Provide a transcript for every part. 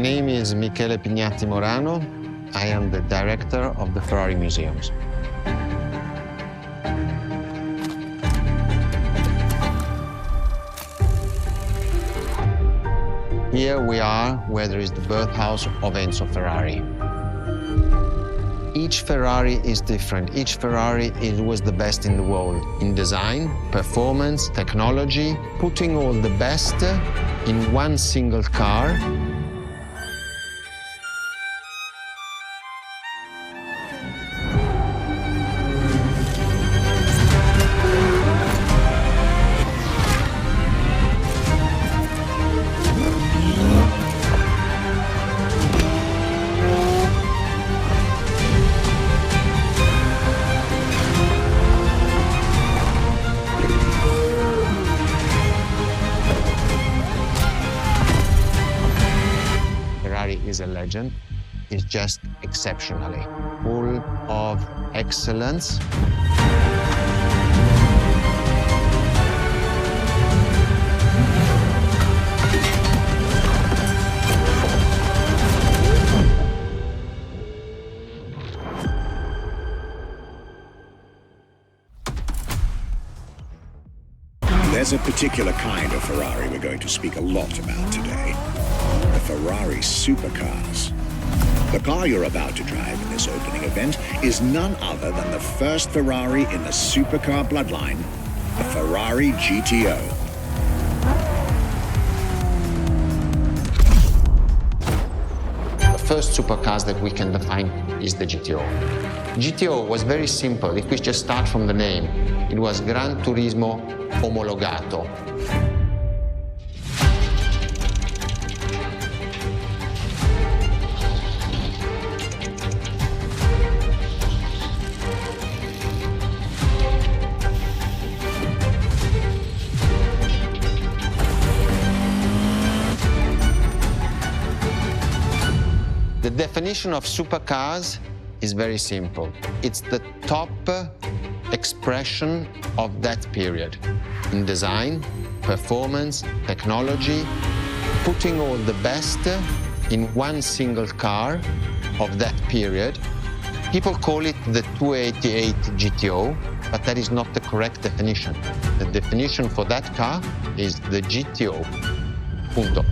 name is Michele Pignatti Morano. I am the director of the Ferrari Museums. Here we are where there is the birthhouse of Enzo Ferrari. Each Ferrari is different. Each Ferrari was the best in the world in design, performance, technology, putting all the best in one single car. Is a legend, is just exceptionally full of excellence. There's a particular kind of Ferrari we're going to speak a lot about today. The Ferrari Supercars. The car you're about to drive in this opening event is none other than the first Ferrari in the supercar bloodline, the Ferrari GTO. The first supercars that we can define is the GTO. GTO was very simple. If we just start from the name, it was Gran Turismo Omologato. The definition of supercars is very simple. It's the top expression of that period in design, performance, technology, putting all the best in one single car of that period. People call it the 288 GTO, but that is not the correct definition. The definition for that car is the GTO. Punto.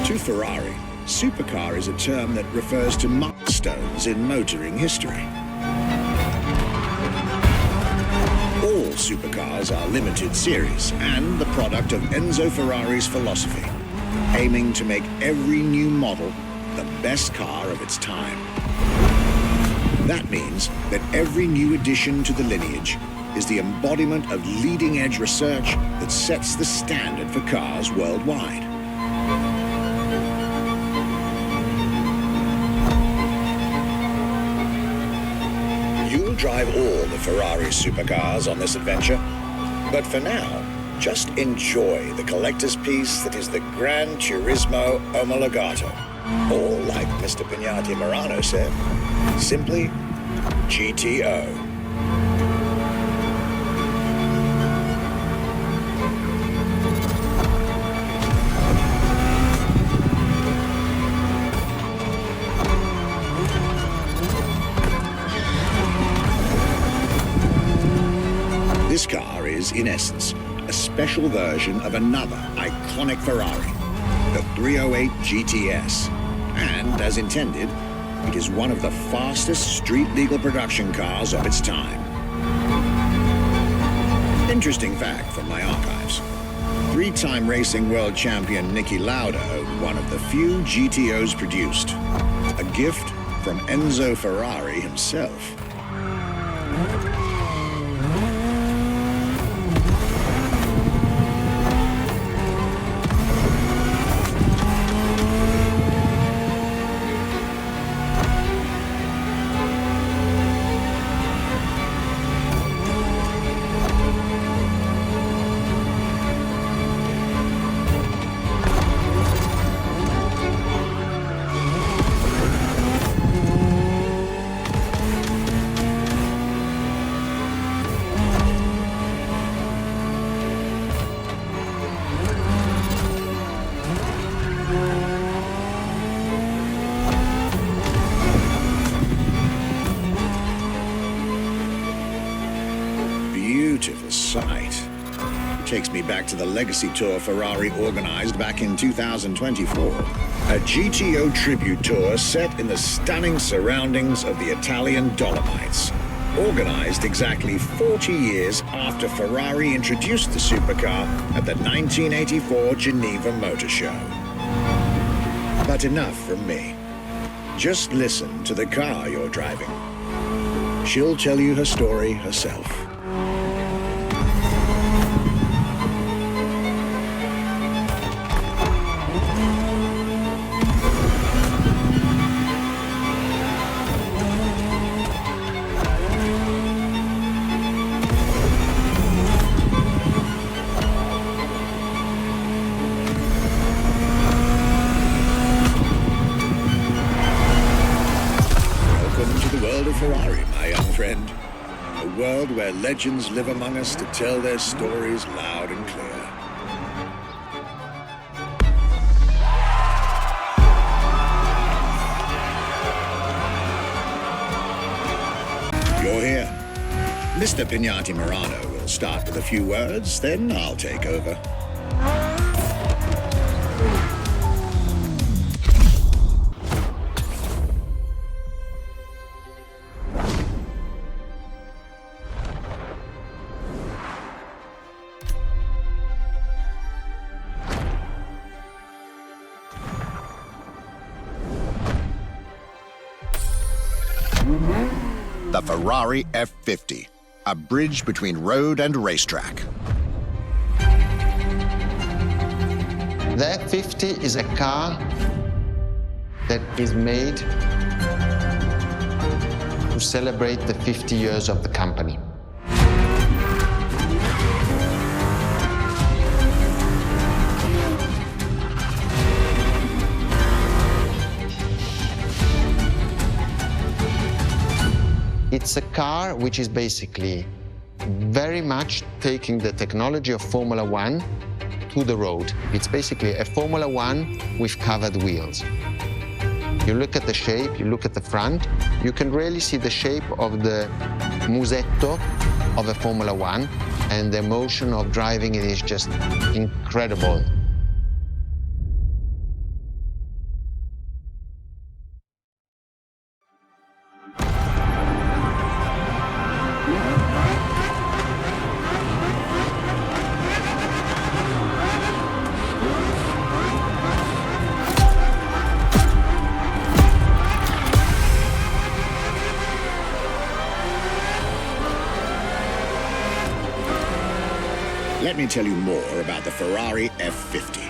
To Ferrari, supercar is a term that refers to milestones in motoring history. All supercars are limited series and the product of Enzo Ferrari's philosophy, aiming to make every new model the best car of its time. That means that every new addition to the lineage is the embodiment of leading-edge research that sets the standard for cars worldwide. You'll drive all the Ferrari supercars on this adventure, but for now, just enjoy the collector's piece that is the Gran Turismo Omologato, or like Mr. Pignatti Morano said, simply GTO. This car is, in essence, a special version of another iconic Ferrari, the 308 GTS. And, as intended, it is one of the fastest street-legal production cars of its time. Interesting fact from my archives. Three-time racing world champion Niki Lauda owned one of the few GTOs produced. A gift from Enzo Ferrari himself. takes me back to the legacy tour Ferrari organized back in 2024. A GTO tribute tour set in the stunning surroundings of the Italian Dolomites. Organized exactly 40 years after Ferrari introduced the supercar at the 1984 Geneva Motor Show. But enough from me. Just listen to the car you're driving. She'll tell you her story herself. Ferrari, my young friend. A world where legends live among us to tell their stories loud and clear. You're here. Mr. Pignati Morano will start with a few words, then I'll take over. The Ferrari F50, a bridge between road and racetrack. The F50 is a car that is made to celebrate the 50 years of the company. It's a car which is basically very much taking the technology of Formula One to the road. It's basically a Formula One with covered wheels. You look at the shape, you look at the front, you can really see the shape of the musetto of a Formula One, and the emotion of driving it is just incredible. Let me tell you more about the Ferrari F50.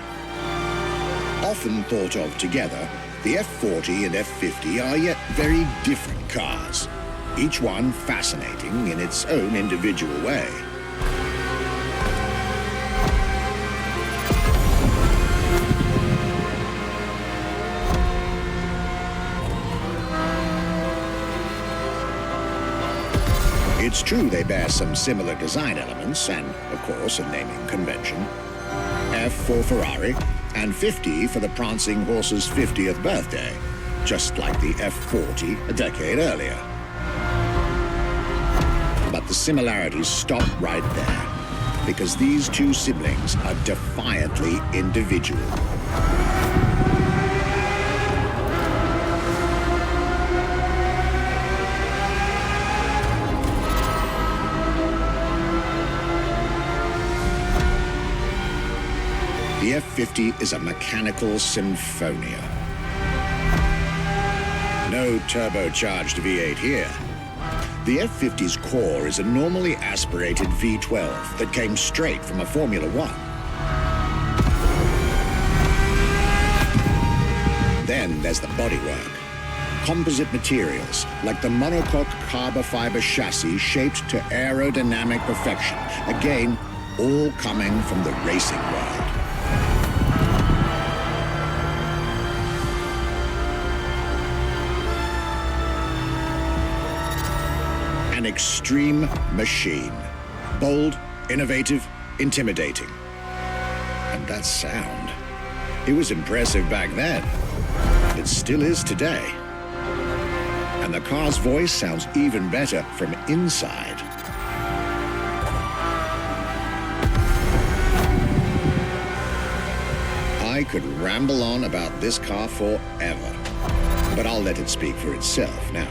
Often thought of together, the F40 and F50 are yet very different cars, each one fascinating in its own individual way. It's true they bear some similar design elements and, of course, a naming convention. F for Ferrari and 50 for the prancing horse's 50th birthday, just like the F40 a decade earlier. But the similarities stop right there, because these two siblings are defiantly individual. The F50 is a mechanical symphonia. No turbocharged V8 here. The F50's core is a normally aspirated V12 that came straight from a Formula One. Then there's the bodywork. Composite materials, like the monocoque carbon fiber chassis shaped to aerodynamic perfection. Again, all coming from the racing world. An extreme machine. Bold, innovative, intimidating. And that sound. It was impressive back then. It still is today. And the car's voice sounds even better from inside. I could ramble on about this car forever, but I'll let it speak for itself now.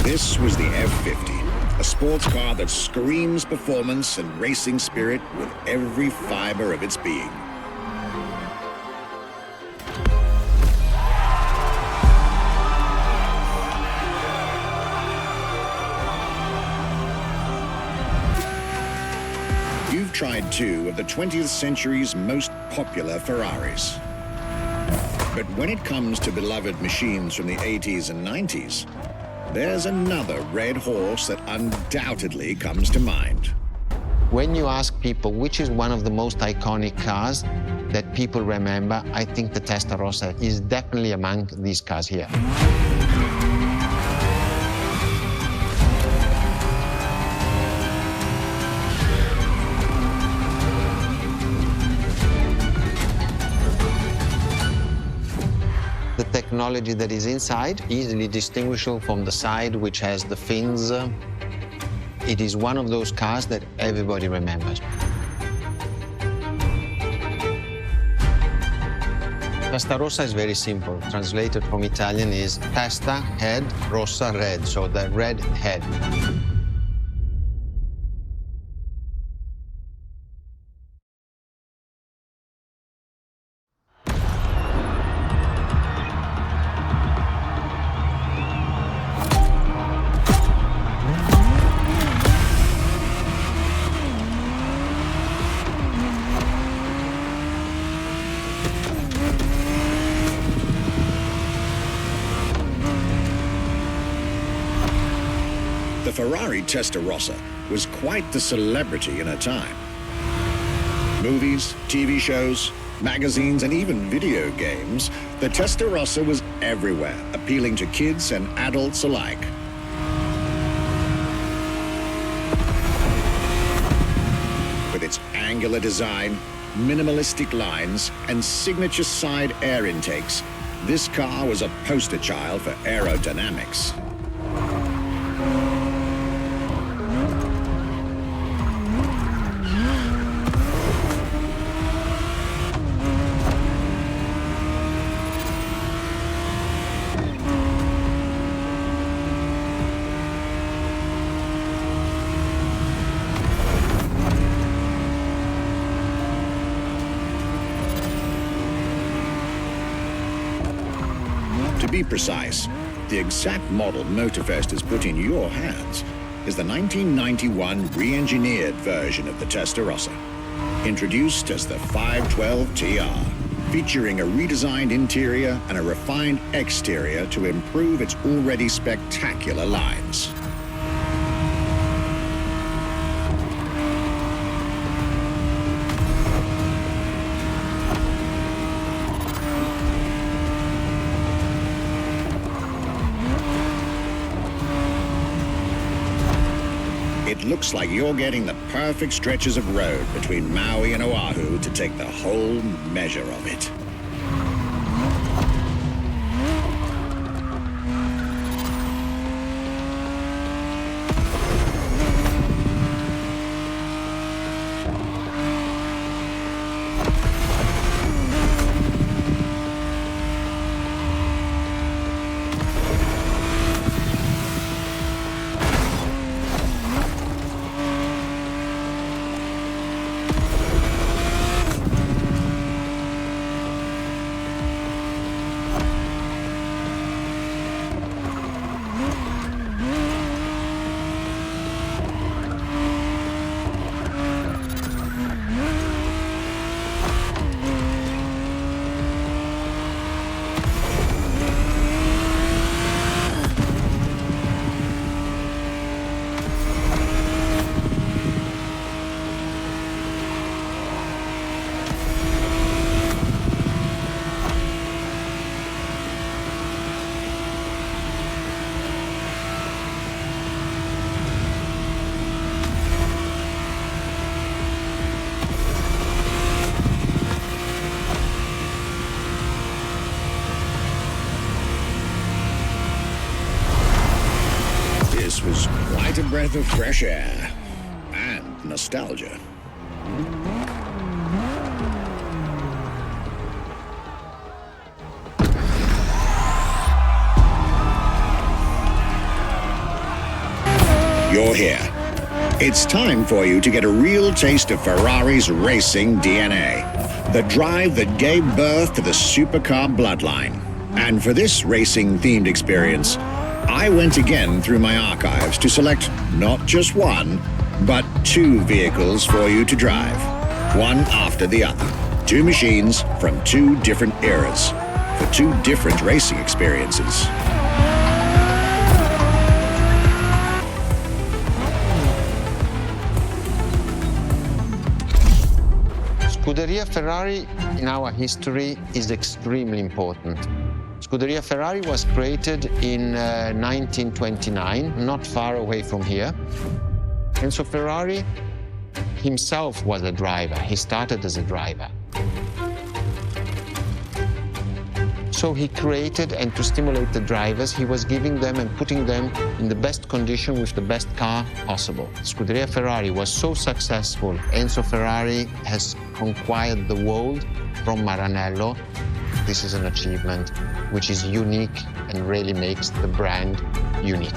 This was the F50, a sports car that screams performance and racing spirit with every fiber of its being. You've tried two of the 20th century's most popular Ferraris. But when it comes to beloved machines from the 80s and 90s, there's another red horse that undoubtedly comes to mind. When you ask people which is one of the most iconic cars that people remember, I think the Testarossa is definitely among these cars here. The technology that is inside, easily distinguishable from the side which has the fins. It is one of those cars that everybody remembers. Testarossa is very simple. Translated from Italian is testa, head, rossa, red, so the red head. The Ferrari Testarossa was quite the celebrity in her time. Movies, TV shows, magazines, and even video games, the Testarossa was everywhere, appealing to kids and adults alike. With its angular design, minimalistic lines, and signature side air intakes, this car was a poster child for aerodynamics. To be precise, the exact model Motorfest has put in your hands is the 1991 re-engineered version of the Testarossa, introduced as the 512 TR, featuring a redesigned interior and a refined exterior to improve its already spectacular lines. It looks like you're getting the perfect stretches of road between Maui and Oahu to take the whole measure of it. breath of fresh air and nostalgia. You're here. It's time for you to get a real taste of Ferrari's racing DNA. The drive that gave birth to the supercar bloodline. And for this racing-themed experience, I went again through my archives to select not just one, but two vehicles for you to drive, one after the other. Two machines from two different eras, for two different racing experiences. Scuderia Ferrari in our history is extremely important. Scuderia Ferrari was created in 1929, not far away from here. Enzo Ferrari himself was a driver. He started as a driver. So he created, and to stimulate the drivers, he was giving them and putting them in the best condition with the best car possible. Scuderia Ferrari was so successful. Enzo Ferrari has conquered the world from Maranello. This is an achievement which is unique and really makes the brand unique.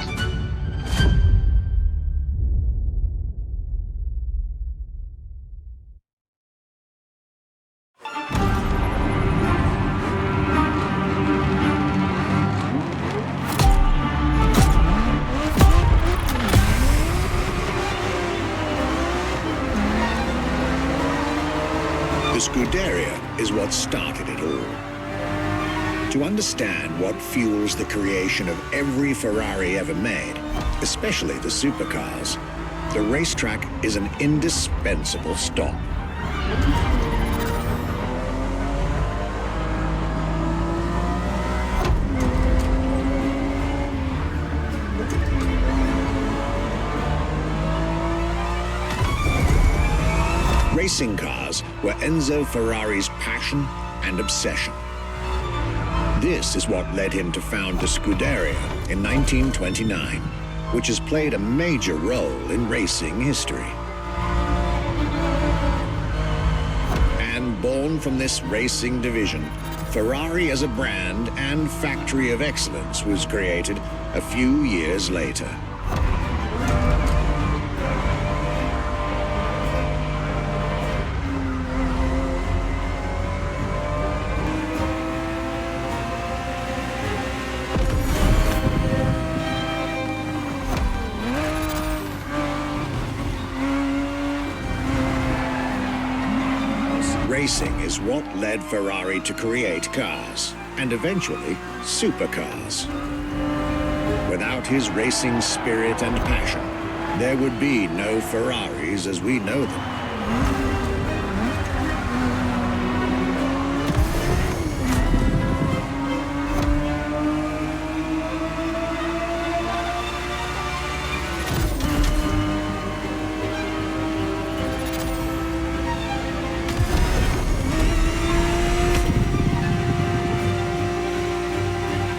The Scuderia is what started it all. To understand what fuels the creation of every Ferrari ever made, especially the supercars, the racetrack is an indispensable stop. Racing cars were Enzo Ferrari's passion and obsession. This is what led him to found the Scuderia in 1929, which has played a major role in racing history. And born from this racing division, Ferrari as a brand and factory of excellence was created a few years later. Racing is what led Ferrari to create cars, and eventually supercars. Without his racing spirit and passion, there would be no Ferraris as we know them.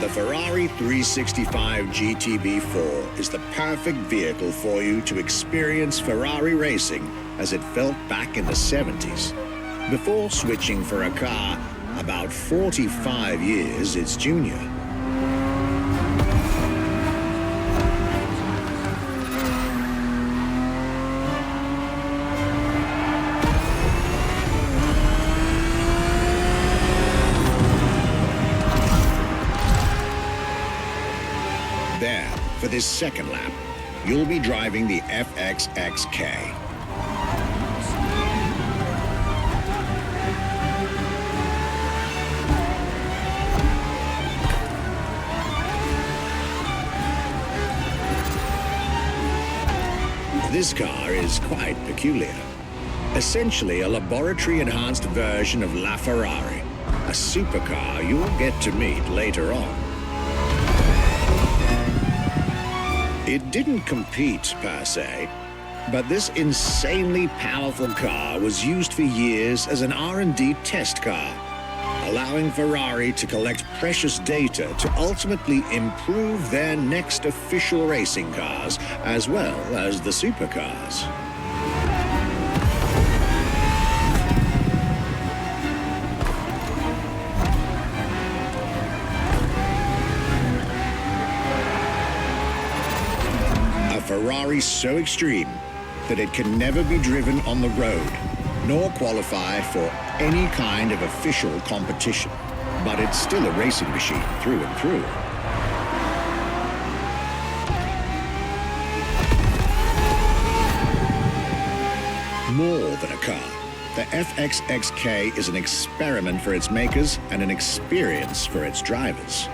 The Ferrari 365 GTB4 is the perfect vehicle for you to experience Ferrari racing as it felt back in the 70s, before switching for a car about 45 years its junior. There, for this second lap, you'll be driving the FXXK. This car is quite peculiar. Essentially a laboratory-enhanced version of La Ferrari, a supercar you'll get to meet later on. It didn't compete, per se, but this insanely powerful car was used for years as an R&D test car, allowing Ferrari to collect precious data to ultimately improve their next official racing cars, as well as the supercars. A Ferrari so extreme that it can never be driven on the road, nor qualify for any kind of official competition. But it's still a racing machine through and through. More than a car, the FXXK is an experiment for its makers and an experience for its drivers.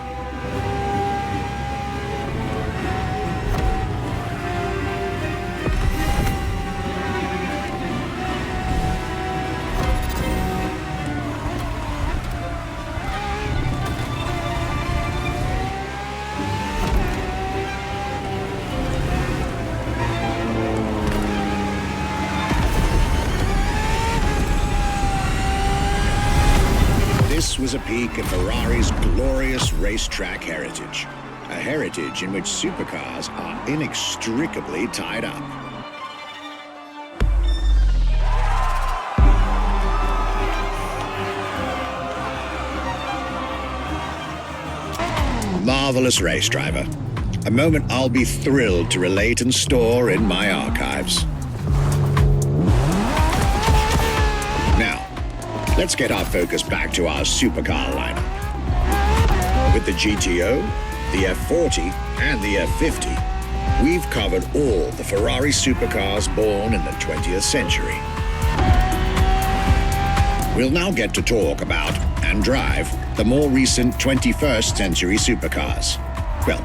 This was a peek at Ferrari's glorious racetrack heritage, a heritage in which supercars are inextricably tied up. Marvelous race driver, a moment I'll be thrilled to relate and store in my archives. Let's get our focus back to our supercar lineup. With the GTO, the F40, and the F50, we've covered all the Ferrari supercars born in the 20th century. We'll now get to talk about and drive the more recent 21st century supercars. Well,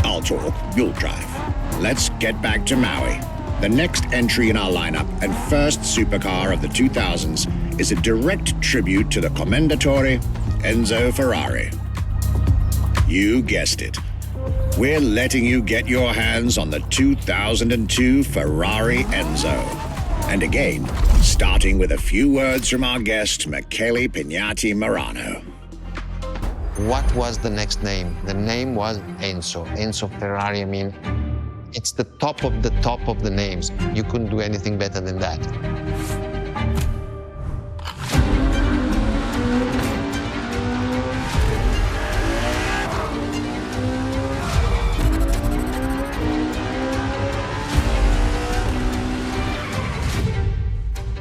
I'll talk, you'll drive. Let's get back to Maui. The next entry in our lineup and first supercar of the 2000s is a direct tribute to the commendatore Enzo Ferrari. You guessed it. We're letting you get your hands on the 2002 Ferrari Enzo. And again, starting with a few words from our guest, Michele Pignati Marano. What was the next name? The name was Enzo. Enzo Ferrari, I mean, it's the top of the names. You couldn't do anything better than that.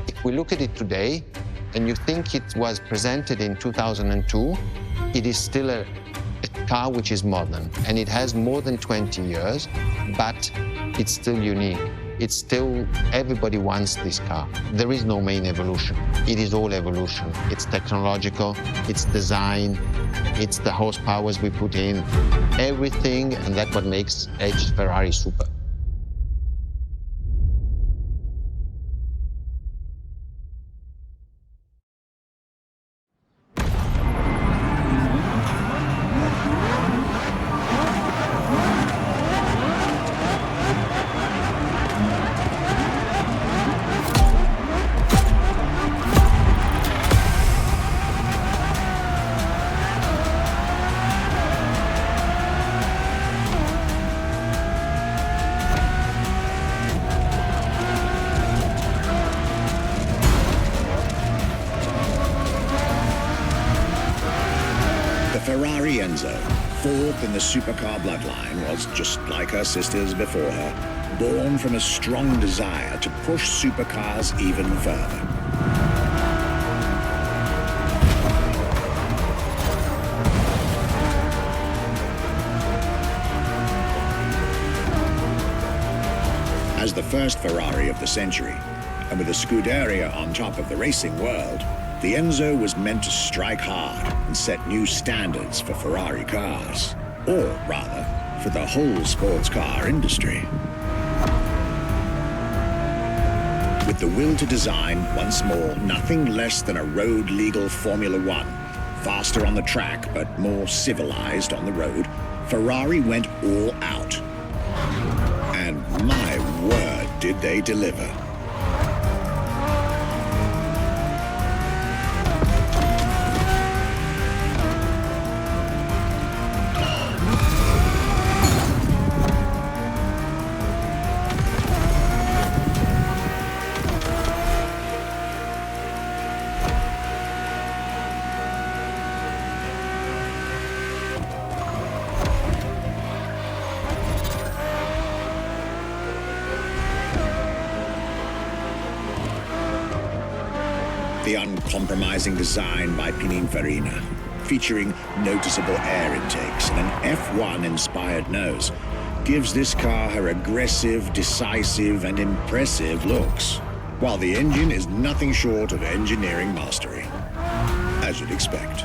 If we look at it today, and you think it was presented in 2002, it is still a car which is modern, and it has more than 20 years, but it's still unique. It's still, everybody wants this car. There is no main evolution. It is all evolution. It's technological, it's design, it's the horsepowers we put in, everything, and that's what makes each Ferrari super. Ferrari Enzo, fourth in the supercar bloodline, was, just like her sisters before her, born from a strong desire to push supercars even further. As the first Ferrari of the century, and with a Scuderia on top of the racing world, the Enzo was meant to strike hard and set new standards for Ferrari cars, or rather, for the whole sports car industry. With the will to design, once more, nothing less than a road-legal Formula One, faster on the track but more civilized on the road, Ferrari went all out. And my word, did they deliver. The uncompromising design by Pininfarina, featuring noticeable air intakes and an F1-inspired nose, gives this car her aggressive, decisive, and impressive looks, while the engine is nothing short of engineering mastery, as you'd expect.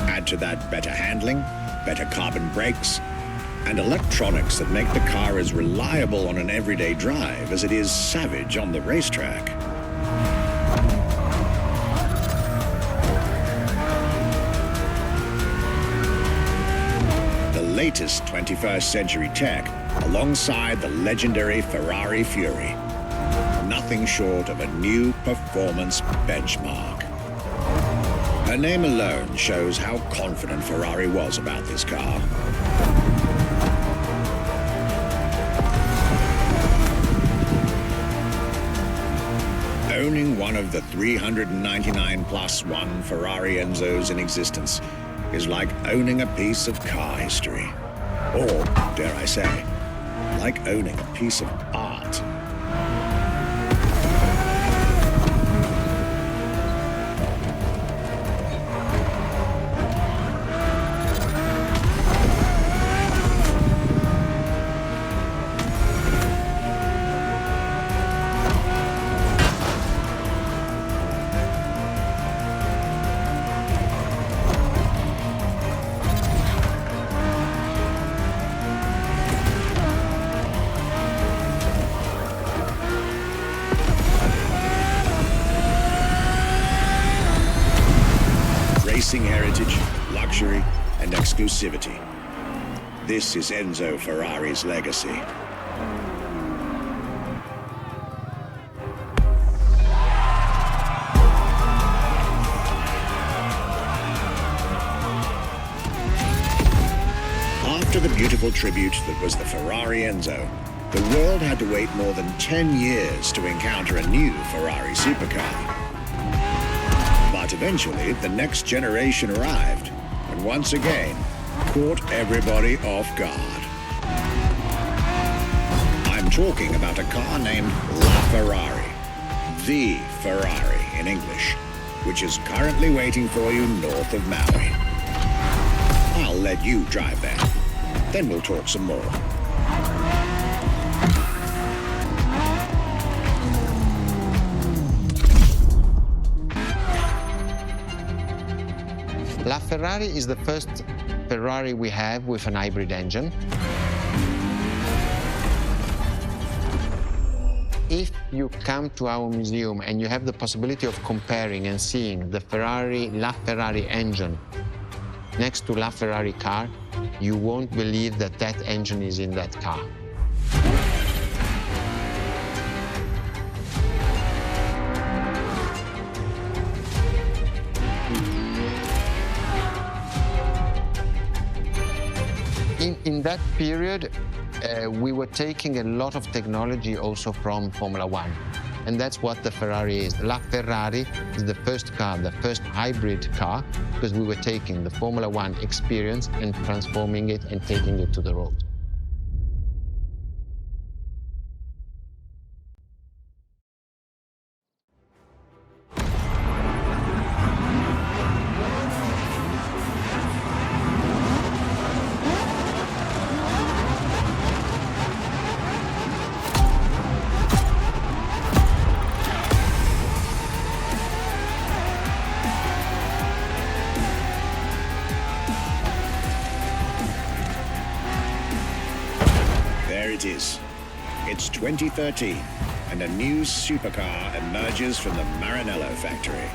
Add to that better handling, better carbon brakes, and electronics that make the car as reliable on an everyday drive as it is savage on the racetrack. The latest 21st century tech alongside the legendary Ferrari Fury. Nothing short of a new performance benchmark. Her name alone shows how confident Ferrari was about this car. Owning one of the 399 plus one Ferrari Enzos in existence is like owning a piece of car history. Or, dare I say, like owning a piece of art. Racing heritage, luxury, and exclusivity. This is Enzo Ferrari's legacy. After the beautiful tribute that was the Ferrari Enzo, the world had to wait more than 10 years to encounter a new Ferrari supercar. But eventually, the next generation arrived, and once again, caught everybody off guard. I'm talking about a car named La Ferrari, the Ferrari in English, which is currently waiting for you north of Maui. I'll let you drive there, then we'll talk some more. La Ferrari is the first Ferrari we have with an hybrid engine. If you come to our museum and you have the possibility of comparing and seeing the La Ferrari engine next to La Ferrari car, you won't believe that that engine is in that car. In that period, we were taking a lot of technology also from Formula One. And that's what the Ferrari is. La Ferrari is the first car, the first hybrid car, because we were taking the Formula One experience and transforming it and taking it to the road. It's 2013, and a new supercar emerges from the Maranello factory.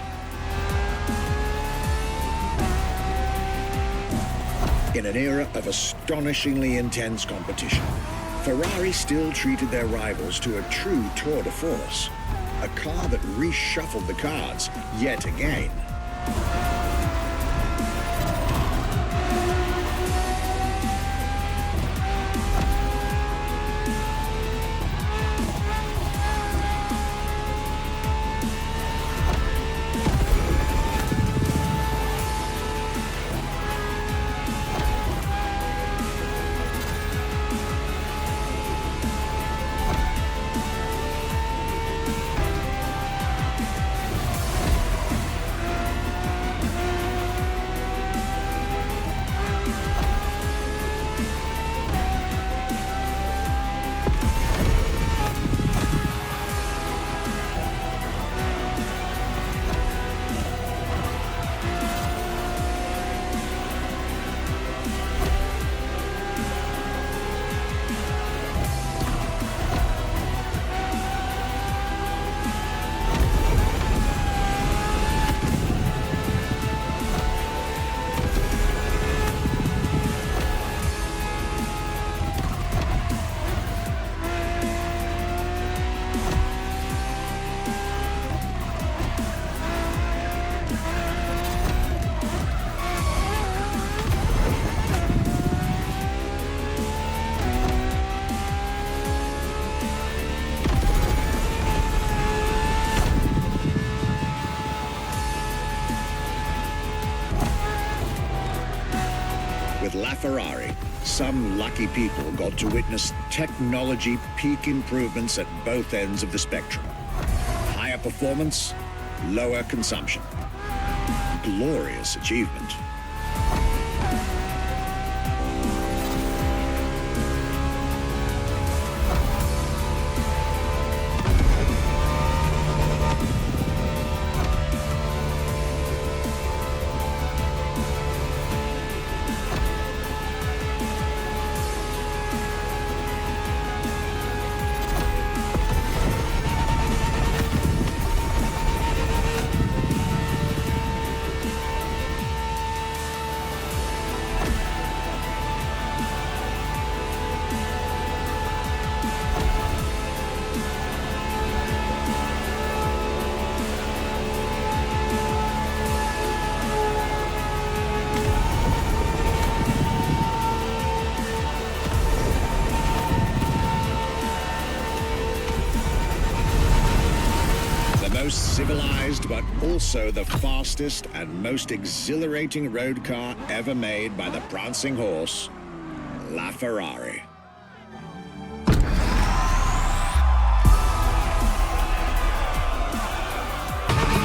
In an era of astonishingly intense competition, Ferrari still treated their rivals to a true tour de force, a car that reshuffled the cards yet again. Ferrari, some lucky people got to witness technology peak improvements at both ends of the spectrum. Higher performance, lower consumption. Glorious achievement. Most civilized, but also the fastest and most exhilarating road car ever made by the prancing horse, La Ferrari.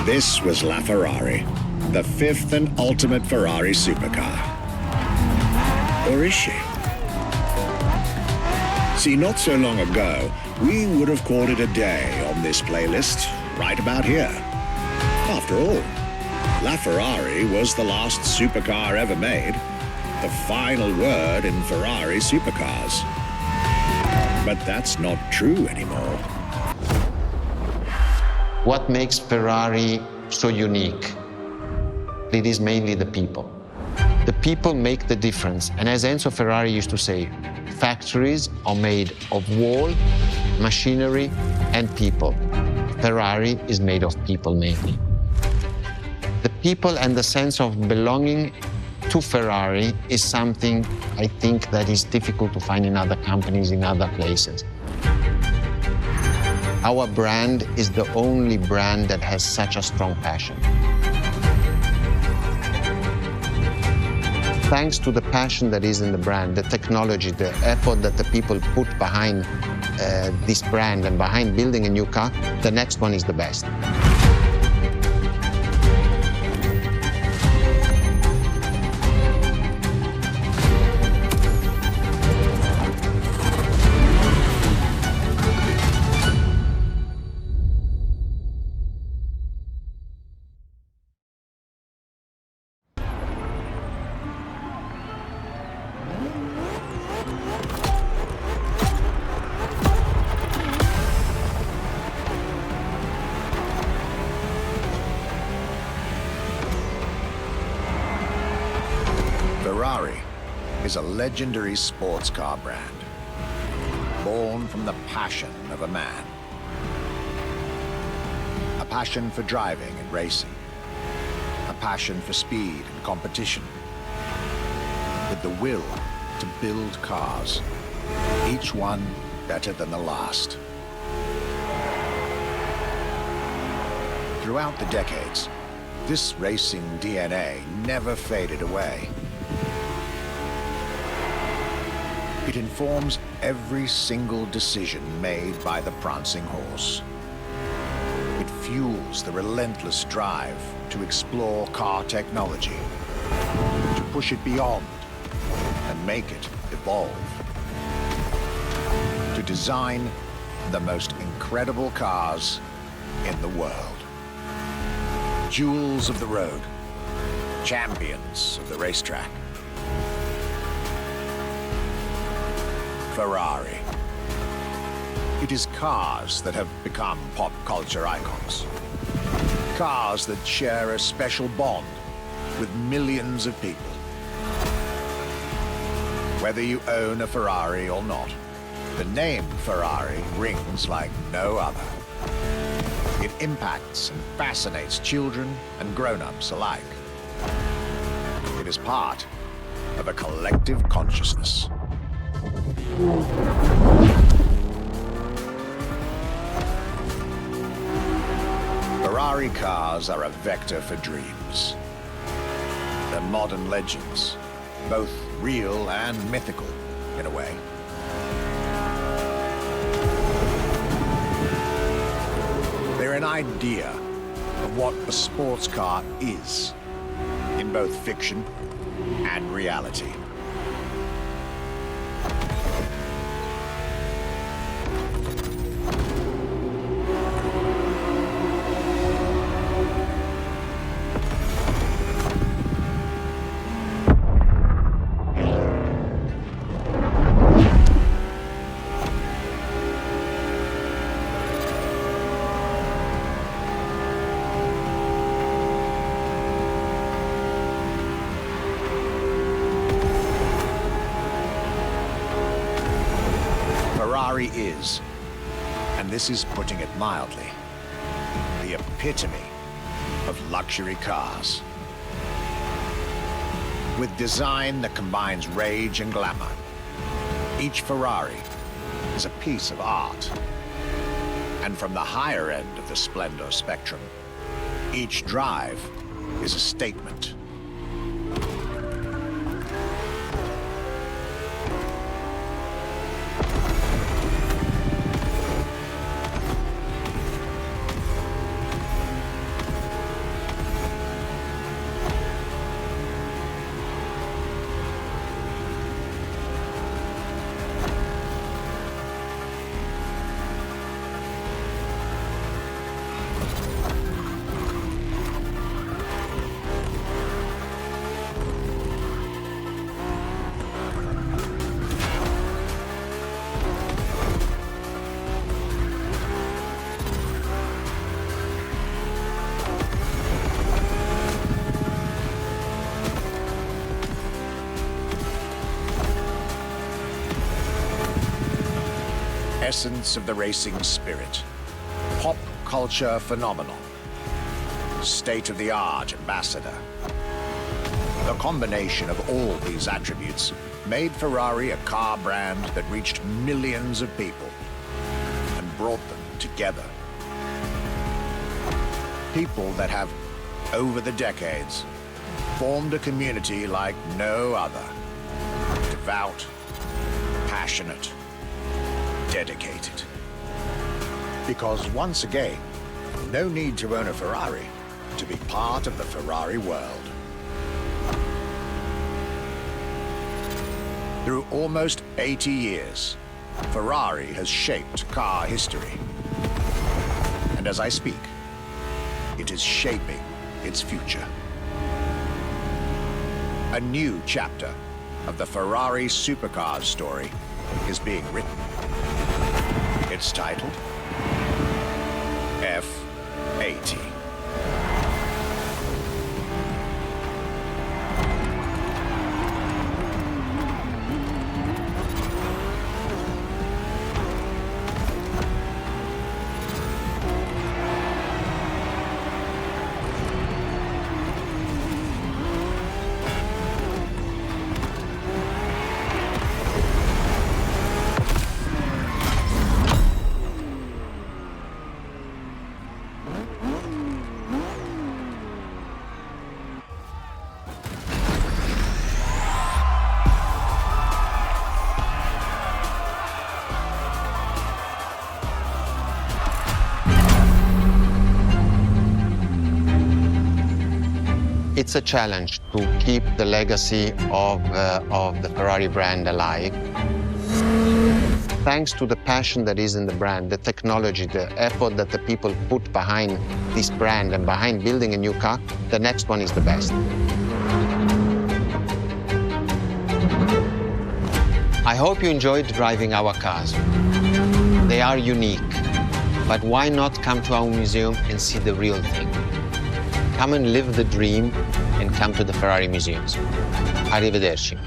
This was La Ferrari, the fifth and ultimate Ferrari supercar. Or is she? See, not so long ago, we would have called it a day on this playlist, right about here. After all, La Ferrari was the last supercar ever made, the final word in Ferrari supercars. But that's not true anymore. What makes Ferrari so unique? It is mainly the people. The people make the difference. And as Enzo Ferrari used to say, factories are made of wall, machinery, and people. Ferrari is made of people mainly. The people and the sense of belonging to Ferrari is something I think that is difficult to find in other companies, in other places. Our brand is the only brand that has such a strong passion. Thanks to the passion that is in the brand, the technology, the effort that the people put behind this brand and behind building a new car, the next one is the best. Ferrari is a legendary sports car brand, born from the passion of a man. A passion for driving and racing, a passion for speed and competition, with the will to build cars, each one better than the last. Throughout the decades, this racing DNA never faded away. It informs every single decision made by the prancing horse. It fuels the relentless drive to explore car technology, to push it beyond and make it evolve, to design the most incredible cars in the world. Jewels of the road, champions of the racetrack. Ferrari. It is cars that have become pop culture icons. Cars that share a special bond with millions of people. Whether you own a Ferrari or not, the name Ferrari rings like no other. It impacts and fascinates children and grown-ups alike. It is part of a collective consciousness. Ferrari cars are a vector for dreams. They're modern legends, both real and mythical, in a way. They're an idea of what a sports car is, in both fiction and reality. Ferrari is, and this is putting it mildly, the epitome of luxury cars. With design that combines rage and glamour, each Ferrari is a piece of art. And from the higher end of the splendor spectrum, each drive is a statement. Essence of the racing spirit, pop culture phenomenon, state-of-the-art ambassador. The combination of all these attributes made Ferrari a car brand that reached millions of people and brought them together. People that have, over the decades, formed a community like no other. Devout, passionate, dedicated. Because once again, no need to own a Ferrari to be part of the Ferrari world. Through almost 80 years, Ferrari has shaped car history. And as I speak, it is shaping its future. A new chapter of the Ferrari Supercars story is being written. It's titled F80. It's a challenge to keep the legacy of the Ferrari brand alive. Thanks to the passion that is in the brand, the technology, the effort that the people put behind this brand and behind building a new car, the next one is the best. I hope you enjoyed driving our cars. They are unique, but why not come to our museum and see the real thing? Come and live the dream and come to the Ferrari museums. Arrivederci.